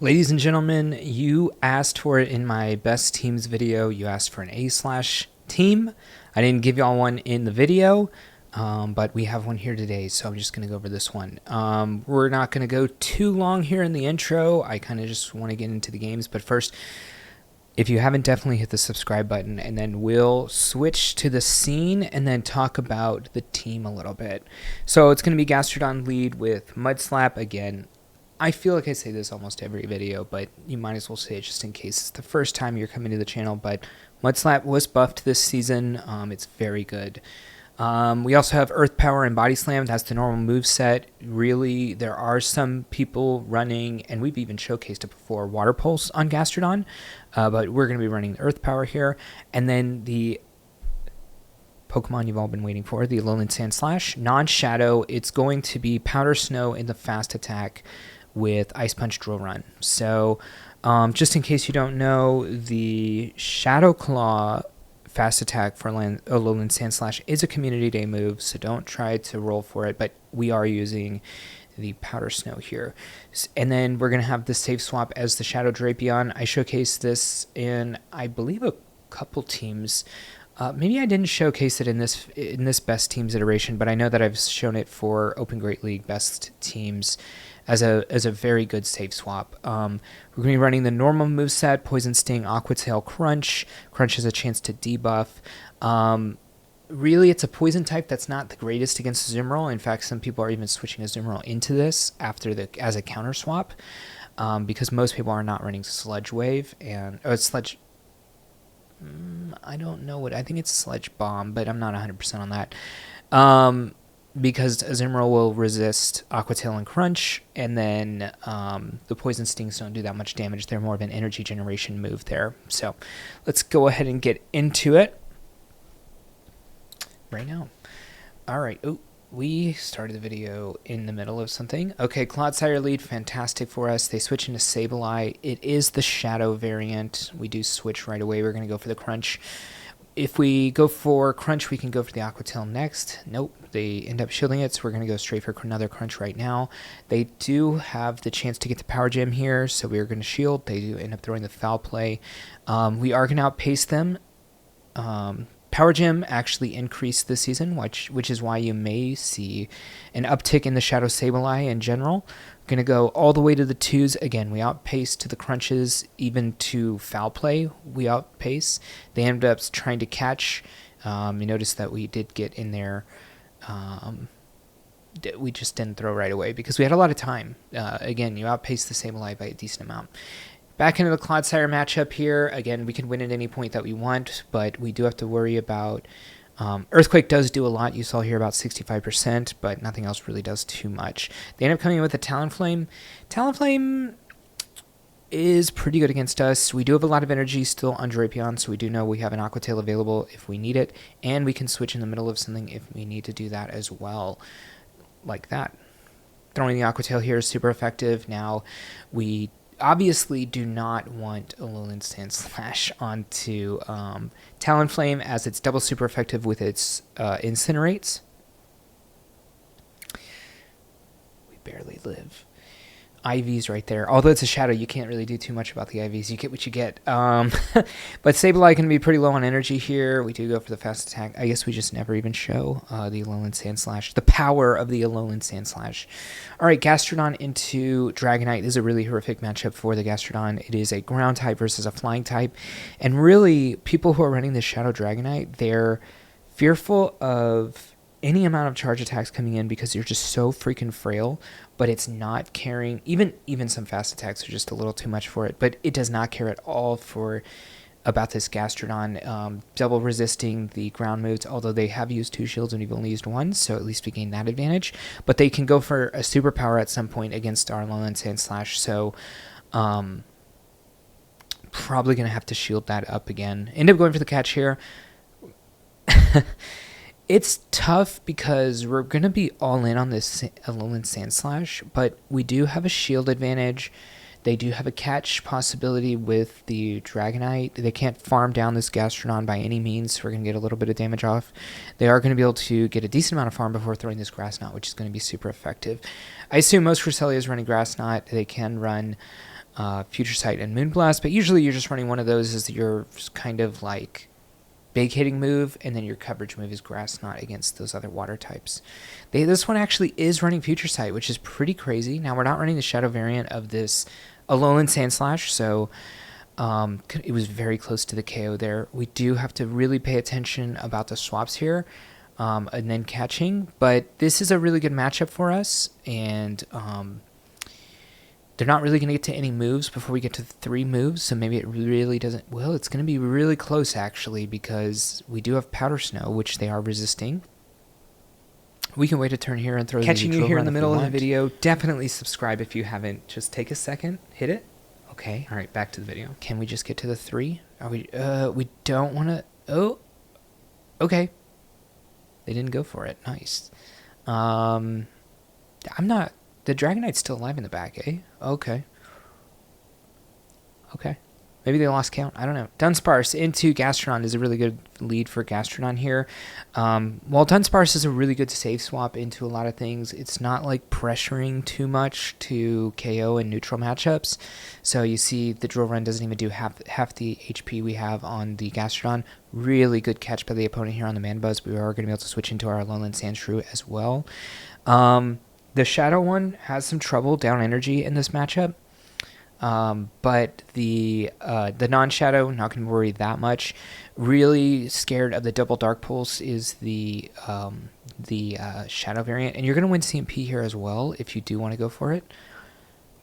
Ladies and gentlemen, you asked for it in my best teams video. You asked for an A/slash team. I didn't give y'all one in the video, but we have one here today, so I'm just going to go over this one. We're not going to go too long here in the intro. I kind of just want to get into the games, but first, if you haven't, definitely hit the subscribe button, and then we'll switch to the scene and then talk about the team a little bit. So it's going to be Gastrodon lead with Mudslap again. I feel like I say this almost every video, but you might as well say it just in case it's the first time you're coming to the channel. But Mudslap was buffed this season. It's very good. We also have Earth Power and Body Slam. That's the normal move set. Really, there are some people running, and we've even showcased it before, Water Pulse on Gastrodon. But we're going to be running Earth Power here. And then the Pokemon you've all been waiting for, the Alolan Sandslash. Non-Shadow, it's going to be Powder Snow in the fast attack with Ice Punch Drill Run. So just in case you don't know, the Shadow Claw fast attack for Alolan Sandslash is a community day move, so don't try to roll for it, but we are using the Powder Snow here. And then we're going to have the Safe Swap as the Shadow Drapion. I showcased this in, I believe, a couple teams. Maybe I didn't showcase it in this best teams iteration, but I know that I've shown it for Open Great League best teams as a very good safe swap. We're going to be running the normal moveset, Poison Sting, Aqua Tail, Crunch. Crunch has a chance to debuff. Really, it's a poison type that's not the greatest against Azumarill. In fact, some people are even switching Azumarill into this as a counter swap, because most people are not running Sludge Wave and Sludge. I don't know I think it's Sludge Bomb, but I'm not 100% on that. Because Azumarill will resist Aqua Tail and Crunch, and then the Poison Stings don't do that much damage. They're more of an energy generation move there. So let's go ahead and get into it right now. All right. Oh, we started the video in the middle of something. Okay, Clodsire lead, fantastic for us. They switch into Sableye. It is the Shadow variant. We do switch right away. We're going to go for the Crunch. If we go for Crunch, we can go for the Aqua Tail next. Nope, they end up shielding it, so we're going to go straight for another Crunch right now. They do have the chance to get the Power Gem here, so we're going to shield. They do end up throwing the Foul Play. We are going to outpace them. Power Gem actually increased this season, which is why you may see an uptick in the Shadow Sableye in general. We're going to go all the way to the 2s. Again, we outpace to the Crunches, even to Foul Play, we outpace. They ended up trying to catch. You notice that we did get in there. We just didn't throw right away because we had a lot of time. Again, you outpace the Sableye by a decent amount. Back into the Clodsire matchup here. Again, we can win at any point that we want, but we do have to worry about... Earthquake does do a lot. You saw here about 65%, but nothing else really does too much. They end up coming in with a Talonflame. Talonflame is pretty good against us. We do have a lot of energy still on Drapion, so we do know we have an Aqua Tail available if we need it, and we can switch in the middle of something if we need to do that as well, like that. Throwing the Aqua Tail here is super effective. Now, we obviously do not want Alolan Sandslash onto Talonflame, as it's double super effective with its Incinerates. We barely live. IVs right there. Although it's a Shadow, you can't really do too much about the IVs. You get what you get. But Sableye can be pretty low on energy here. We do go for the fast attack. I guess we just never even show the Alolan Sandslash. The power of the Alolan Sandslash. All right, Gastrodon into Dragonite. This is a really horrific matchup for the Gastrodon. It is a ground type versus a flying type. And really, people who are running the Shadow Dragonite, they're fearful of any amount of charge attacks coming in because you're just so freaking frail, but it's not caring. Even some fast attacks are just a little too much for it, but it does not care at all about this Gastrodon. Double resisting the ground moves, although they have used 2 shields and we've only used 1, so at least we gain that advantage. But they can go for a superpower at some point against our Alolan Sandslash, so probably going to have to shield that up again. End up going for the catch here. It's tough because we're going to be all in on this Alolan Sandslash, but we do have a shield advantage. They do have a catch possibility with the Dragonite. They can't farm down this Gastrodon by any means, so we're going to get a little bit of damage off. They are going to be able to get a decent amount of farm before throwing this Grass Knot, which is going to be super effective. I assume most Cresselia is running Grass Knot. They can run Future Sight and Moonblast, but usually you're just running one of those as your kind of like big hitting move, and then your coverage move is Grass Knot against those other water types. This one actually is running Future Sight, which is pretty crazy. Now we're not running the Shadow variant of this Alolan Sandslash, so it was very close to the KO there. We do have to really pay attention about the swaps here, and then catching, but this is a really good matchup for us, and they're not really going to get to any moves before we get to 3 moves, so maybe it really doesn't... Well, it's going to be really close, actually, because we do have Powder Snow, which they are resisting. We can wait a turn here and throw... Catching you here in the middle of the video. Definitely subscribe if you haven't. Just take a second. Hit it. Okay. All right, back to the video. Can we just get to the 3? Are we don't want to... Oh. Okay. They didn't go for it. Nice. I'm not... The Dragonite's still alive in the back, eh? Okay. Okay. Maybe they lost count. I don't know. Dunsparce into Gastrodon is a really good lead for Gastrodon here. While Dunsparce is a really good save swap into a lot of things, it's not like pressuring too much to KO and neutral matchups. So you see the Drill Run doesn't even do half the HP we have on the Gastrodon. Really good catch by the opponent here on the Manbuzz. We are going to be able to switch into our Alolan Sandshrew as well. The Shadow one has some trouble down energy in this matchup, but the non-Shadow, not going to worry that much. Really scared of the double Dark Pulse is the Shadow variant, and you're going to win CMP here as well if you do want to go for it.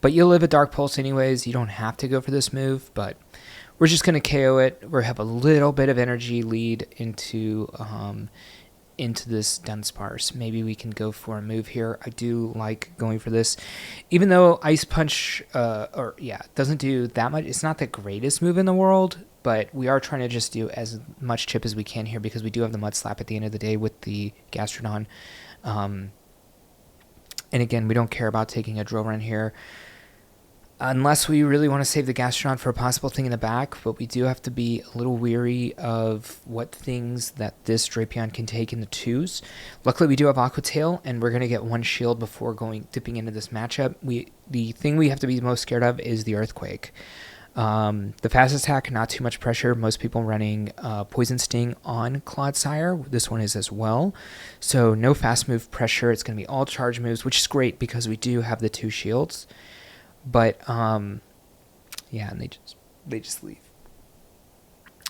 But you'll live a Dark Pulse anyways. You don't have to go for this move, but we're just going to KO it. We have a little bit of energy lead into this Dunsparce. Maybe we can go for a move here. I do like going for this. Even though Ice Punch, doesn't do that much. It's not the greatest move in the world, but we are trying to just do as much chip as we can here because we do have the Mud Slap at the end of the day with the Gastrodon. And again, we don't care about taking a Drill Run here, unless we really want to save the Gastrodon for a possible thing in the back, but we do have to be a little weary of what things that this Drapion can take in the 2s. Luckily, we do have Aqua Tail, and we're going to get 1 shield before dipping into this matchup. The thing we have to be most scared of is the Earthquake. The fast attack, not too much pressure. Most people running Poison Sting on Clodsire. This one is as well. So no fast move pressure. It's going to be all charge moves, which is great because we do have the 2 shields. But, yeah, and they just leave.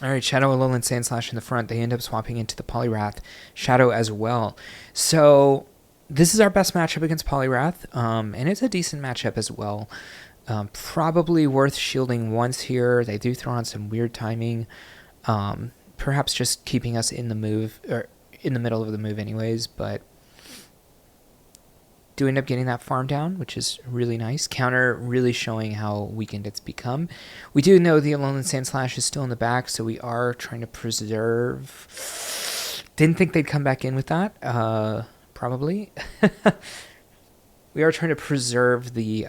All right, Shadow, Alolan, Sandslash in the front. They end up swapping into the Poliwrath Shadow as well. So this is our best matchup against Poliwrath, and it's a decent matchup as well. Probably worth shielding once here. They do throw on some weird timing. Perhaps just keeping us in the move, or in the middle of the move anyways, but... do end up getting that farm down, which is really nice. Counter really showing how weakened it's become. We do know the Alolan Sandslash is still in the back, so we are trying to preserve... Didn't think they'd come back in with that. Probably. We are trying to preserve the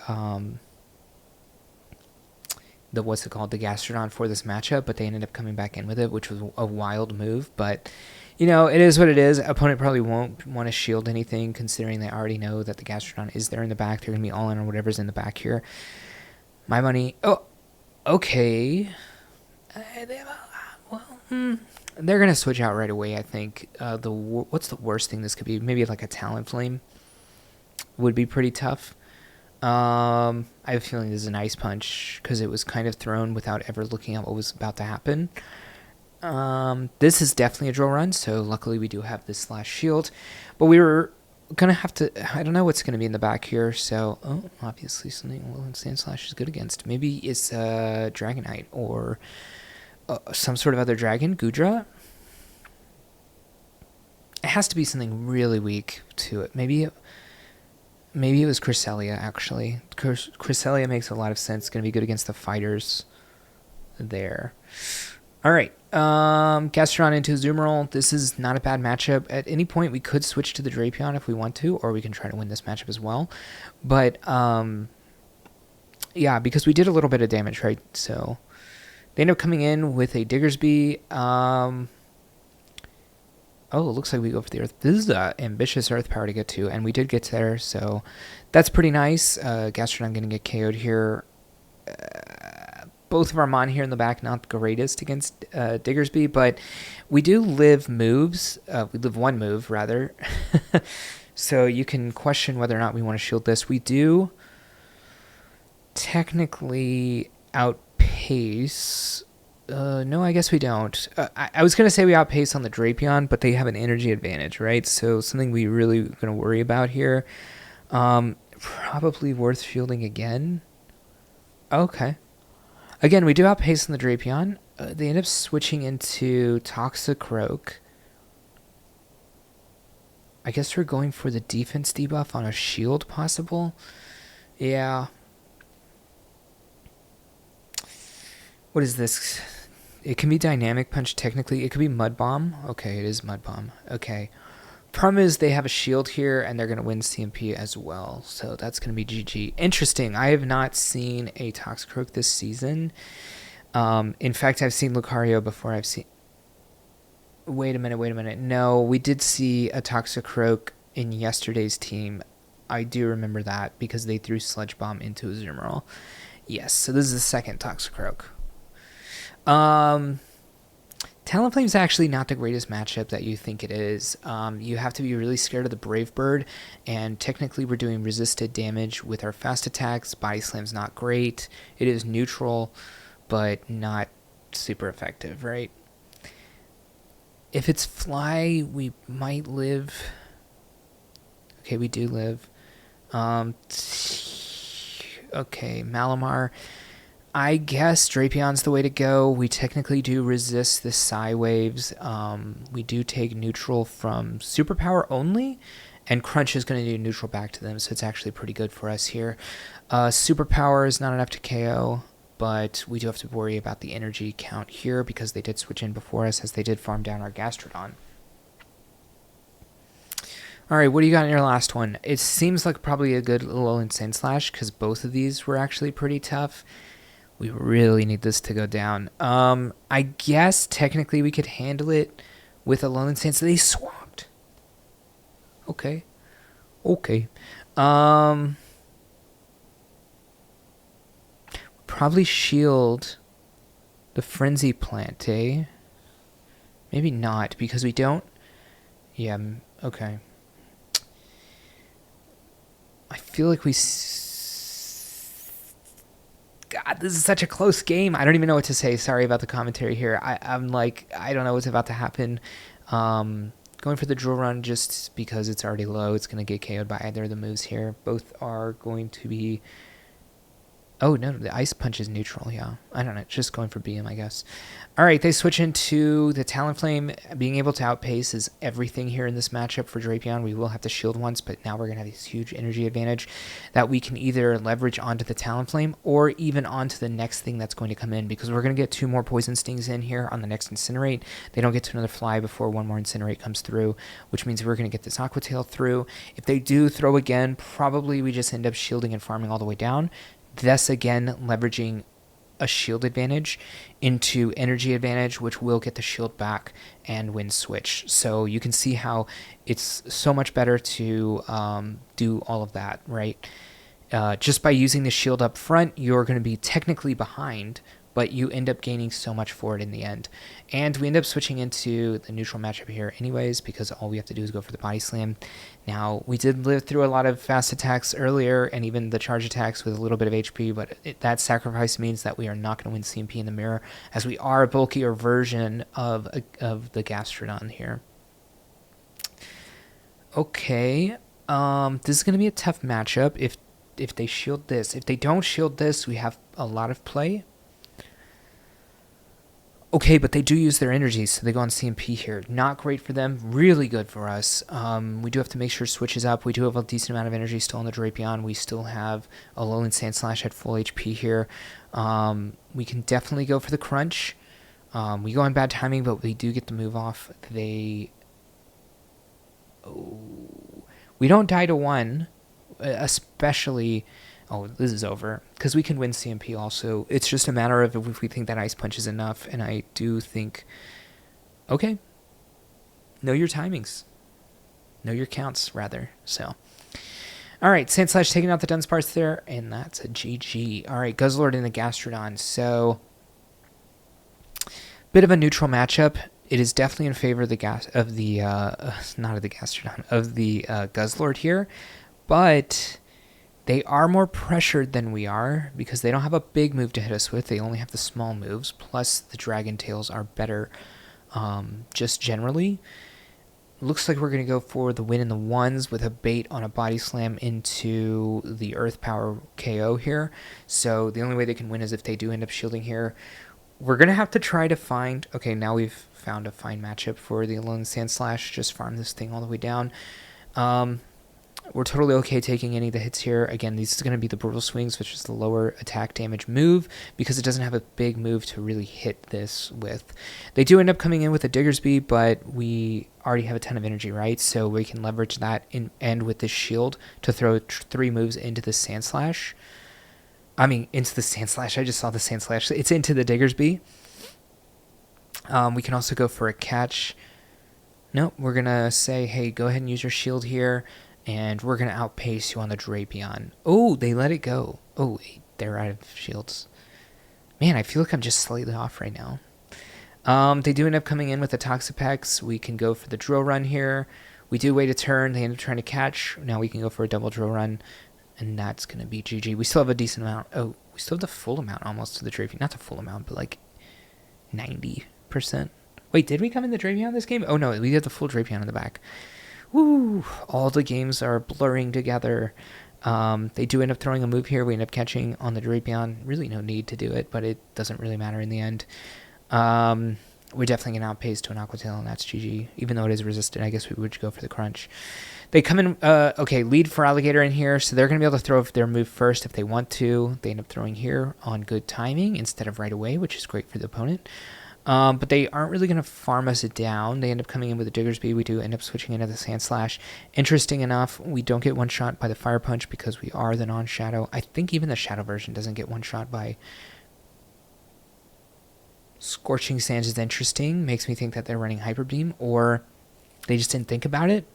what's it called? The Gastrodon for this matchup, but they ended up coming back in with it, which was a wild move, but... You know, it is what it is. Opponent probably won't want to shield anything, considering they already know that the Gastrodon is there in the back. They're going to be all in on whatever's in the back here. My money... Oh, okay. They're going to switch out right away, I think. What's the worst thing this could be? Maybe like a Talonflame would be pretty tough. I have a feeling this is an Ice Punch, because it was kind of thrown without ever looking at what was about to happen. This is definitely a Drill Run, so luckily we do have this Slash Shield, but we were gonna have to... I don't know what's gonna be in the back here, so... Oh, obviously something Alolan Sandslash is good against. Maybe it's a Dragonite, or some sort of other dragon, Gudra? It has to be something really weak to it. Maybe it was Cresselia, actually. Cresselia makes a lot of sense. It's gonna be good against the fighters there. Alright, Gastrodon into Azumarill. This is not a bad matchup. At any point, we could switch to the Drapion if we want to, or we can try to win this matchup as well. But, yeah, because we did a little bit of damage, right? So, they end up coming in with a Diggersby. Oh, it looks like we go for the Earth. This is an ambitious Earth power to get to, and we did get there, so that's pretty nice. Gastrodon going to get KO'd here. both of our Mon here in the back, not the greatest against Diggersby, but we do live moves. We live one move, rather. So you can question whether or not we want to shield this. We do technically outpace. No, I guess we don't. I was going to say we outpace on the Drapion, but they have an energy advantage, right? So something we really going to worry about here. Probably worth shielding again. Okay. Again, we do outpace on the Drapion. They end up switching into Toxicroak. I guess we're going for the defense debuff on a shield possible. Yeah. What is this? It can be Dynamic Punch technically. It could be Mud Bomb. Okay, it is Mud Bomb. Okay. Problem is they have a shield here, and they're going to win CMP as well. So that's going to be GG. Interesting. I have not seen a Toxicroak this season. In fact, I've seen Lucario before. I've seen... Wait a minute. No, we did see a Toxicroak in yesterday's team. I do remember that because they threw Sludge Bomb into Azumarill. Yes, so this is the second Toxicroak. Talonflame is actually not the greatest matchup that you think it is. You have to be really scared of the Brave Bird, and technically we're doing resisted damage with our fast attacks. Body Slam's not great. It is neutral, but not super effective, right? If it's Fly, we might live. Okay, we do live. Okay, Malamar. I guess Drapion's the way to go. We technically do resist the Psy Waves. We do take neutral from Superpower only, and Crunch is going to do neutral back to them, so it's actually pretty good for us here. Superpower is not enough to KO, but we do have to worry about the energy count here because they did switch in before us as they did farm down our Gastrodon. Alright, what do you got in your last one? It seems like probably a good Alolan Sandslash because both of these were actually pretty tough. We really need this to go down. I guess technically we could handle it with Alolan Sandslash. They swapped. Okay. Probably shield the Frenzy Plant, eh? Maybe not, because we don't... Yeah, okay. I feel like we... God, this is such a close game. I don't even know what to say. Sorry about the commentary here. I'm like, I don't know what's about to happen. Going for the Drill Run just because it's already low. It's going to get KO'd by either of the moves here. Both are going to be... Oh, no, the Ice Punch is neutral, yeah. I don't know, just going for BM, I guess. All right, they switch into the Talonflame. Being able to outpace is everything here in this matchup for Drapion. We will have to shield once, but now we're going to have this huge energy advantage that we can either leverage onto the Talonflame or even onto the next thing that's going to come in, because we're going to get 2 more Poison Stings in here on the next Incinerate. They don't get to another Fly before 1 more Incinerate comes through, which means we're going to get this Aqua Tail through. If they do throw again, probably we just end up shielding and farming all the way down. Thus, again, leveraging a shield advantage into energy advantage, which will get the shield back and win switch. So you can see how it's so much better to do all of that, right? Just by using the shield up front, you're going to be technically behind, but you end up gaining so much for it in the end. And we end up switching into the neutral matchup here anyways, because all we have to do is go for the Body Slam. Now, we did live through a lot of fast attacks earlier, and even the charge attacks with a little bit of HP, but that sacrifice means that we are not going to win CMP in the mirror, as we are a bulkier version of the Gastrodon here. Okay, this is going to be a tough matchup if they shield this. If they don't shield this, we have a lot of play. Okay, but they do use their energy, so they go on CMP here. Not great for them, really good for us. We do have to make sure switch is up. We do have a decent amount of energy still on the Drapion. We still have a Alolan Sandslash at full HP here. We can definitely go for the Crunch. We go on bad timing, but we do get the move off. We don't die to 1, especially... Oh, this is over, because we can win CMP also. It's just a matter of if we think that Ice Punch is enough, and I do think... Okay. Know your timings. Know your counts, rather. So, All right, Sandslash taking out the Dunsparce there, and that's a GG. All right, Guzzlord and the Gastrodon. So, bit of a neutral matchup. It is definitely in favor of the not of the Gastrodon, of the Guzzlord here, but they are more pressured than we are because they don't have a big move to hit us with. They only have the small moves. Plus, the Dragon Tails are better just generally. Looks like we're going to go for the win in the ones with a bait on a Body Slam into the Earth Power KO here. So the only way they can win is if they do end up shielding here. We're going to have to try to find... Okay, now we've found a fine matchup for the Alolan Sandslash. Just farm this thing all the way down. We're totally okay taking any of the hits here. Again, these are going to be the Brutal Swings, which is the lower attack damage move, because it doesn't have a big move to really hit this with. They do end up coming in with a Diggersby, but we already have a ton of energy, right? So we can leverage that and with this shield to throw 3 moves into the Sandslash. Into the Sandslash. I just saw the Sandslash. It's into the Diggersby. We can also go for a catch. Nope, we're going to say, hey, go ahead and use your shield here. And we're going to outpace you on the Drapion. Oh, they let it go. Oh, wait, they're out of shields. Man, I feel like I'm just slightly off right now. They do end up coming in with the Toxapex. We can go for the Drill Run here. We do wait a turn. They end up trying to catch. Now we can go for a double Drill Run. And that's going to be GG. We still have a decent amount. Oh, we still have the full amount almost to the Drapion. Not the full amount, but like 90%. Wait, did we come in the Drapion this game? Oh, no, we got the full Drapion in the back. Woo! All the games are blurring together. They do end up throwing a move here. We end up catching on the Drapion. Really no need to do it, but it doesn't really matter in the end. We're definitely going to outpace to an Aqua Tail, and that's GG. Even though it is resistant, I guess we would go for the Crunch. They come in, okay, lead for Alligator in here, so they're going to be able to throw their move first if they want to. They end up throwing here on good timing instead of right away, which is great for the opponent. But they aren't really going to farm us down. They end up coming in with a Diggersby. We do end up switching into the Sandslash. Interesting enough, we don't get one-shot by the Fire Punch because we are the non-Shadow. I think even the Shadow version doesn't get one-shot by... Scorching Sands is interesting. Makes me think that they're running Hyper Beam, or they just didn't think about it.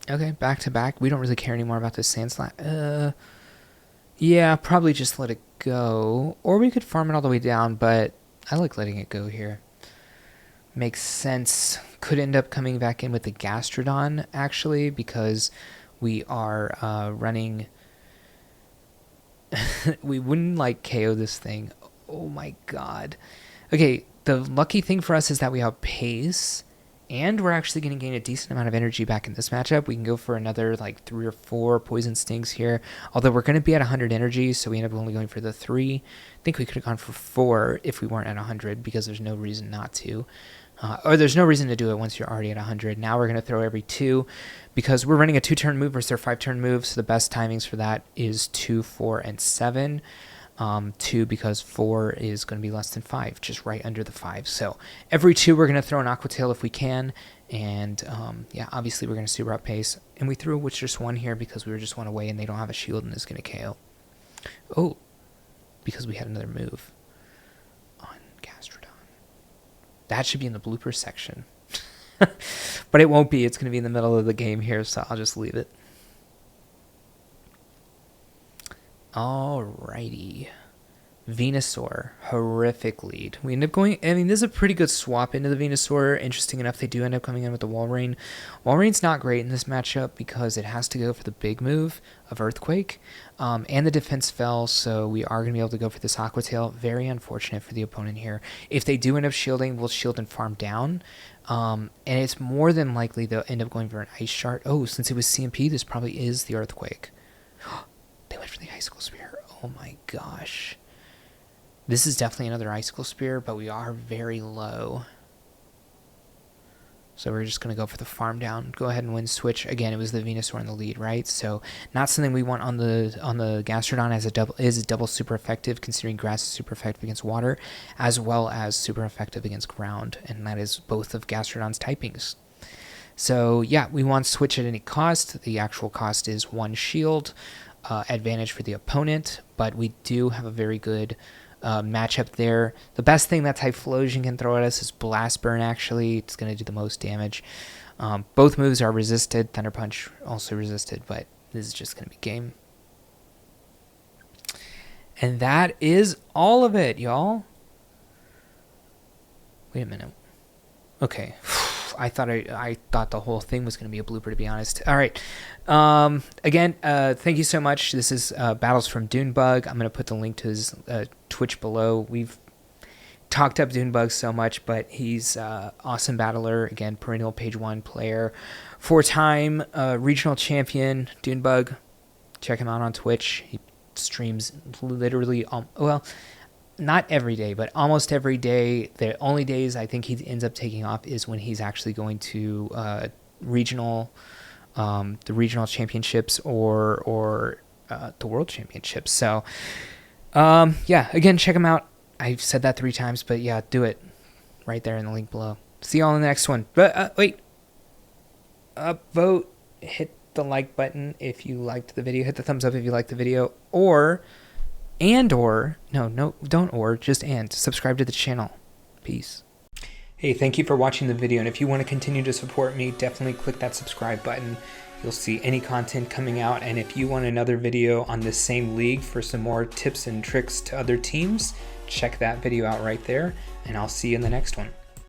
Okay, back to back. We don't really care anymore about this Sandslash. Yeah, probably just let it go. Or we could farm it all the way down, but I like letting it go here. Makes sense. Could end up coming back in with the Gastrodon, actually, because we are running... we wouldn't, like, KO this thing. Oh, my God. Okay, the lucky thing for us is that we outpace... And we're actually going to gain a decent amount of energy back in this matchup. We can go for another like 3 or 4 Poison Stings here. Although we're going to be at 100 energy, so we end up only going for the 3. I think we could have gone for 4 if we weren't at 100 because there's no reason not to. Or there's no reason to do it once you're already at 100. Now we're going to throw every 2 because we're running a 2-turn move versus their 5-turn move. So the best timings for that is 2, 4, and 7. 2 because 4 is going to be less than 5, just right under the 5. So every 2 we're going to throw an Aqua Tail if we can, and yeah, obviously we're going to super outpace. And we threw which just 1 here because we were just 1 away and they don't have a shield and is going to KO. Oh, because we had another move on Gastrodon. That should be in the blooper section. But it won't be. It's going to be in the middle of the game here, so I'll just leave it. Alrighty. Venusaur, horrific lead. We end up going, I mean, this is a pretty good swap into the Venusaur. Interesting enough, they do end up coming in with the Walrein. Walrein's not great in this matchup because it has to go for the big move of Earthquake. And the defense fell, so we are going to be able to go for this Aqua Tail. Very unfortunate for the opponent here. If they do end up shielding, we'll shield and farm down. And it's more than likely they'll end up going for an Ice Shard. Oh, since it was CMP, this probably is the Earthquake. They went for the Icicle Spear. Oh my gosh. This is definitely another Icicle Spear, but we are very low. So we're just going to go for the farm down. Go ahead and win switch. Again, it was the Venusaur in the lead, right? So not something we want on the Gastrodon as a double super effective, considering grass is super effective against water, as well as super effective against ground. And that is both of Gastrodon's typings. So yeah, we want switch at any cost. The actual cost is 1 shield. Advantage for the opponent, but we do have a very good matchup there. The best thing that Typhlosion can throw at us is Blast Burn, actually. It's going to do the most damage. Both moves are resisted. Thunder Punch also resisted, but this is just going to be game. And that is all of it, y'all. Wait a minute. Okay. I thought the whole thing was going to be a blooper, to be honest. All right. Again, thank you so much. This is Battles from Dunebug. I'm going to put the link to his Twitch below. We've talked up Dunebug so much, but he's awesome battler. Again, perennial page 1 player, 4-time regional champion. Dunebug, check him out on Twitch. He streams literally, well, not every day, but almost every day. The only days I think he ends up taking off is when he's actually going to the regional championships or the world championships. So yeah, again, check him out. I've said that 3 times, but yeah, do it right there in the link below. See you all in the next one. But wait, vote, hit the like button if you liked the video, hit the thumbs up if you liked the video, just subscribe to the channel. Peace. Hey, thank you for watching the video, and if you want to continue to support me, definitely click that subscribe button. You'll see any content coming out, and if you want another video on this same league for some more tips and tricks to other teams, check that video out right there, and I'll see you in the next one.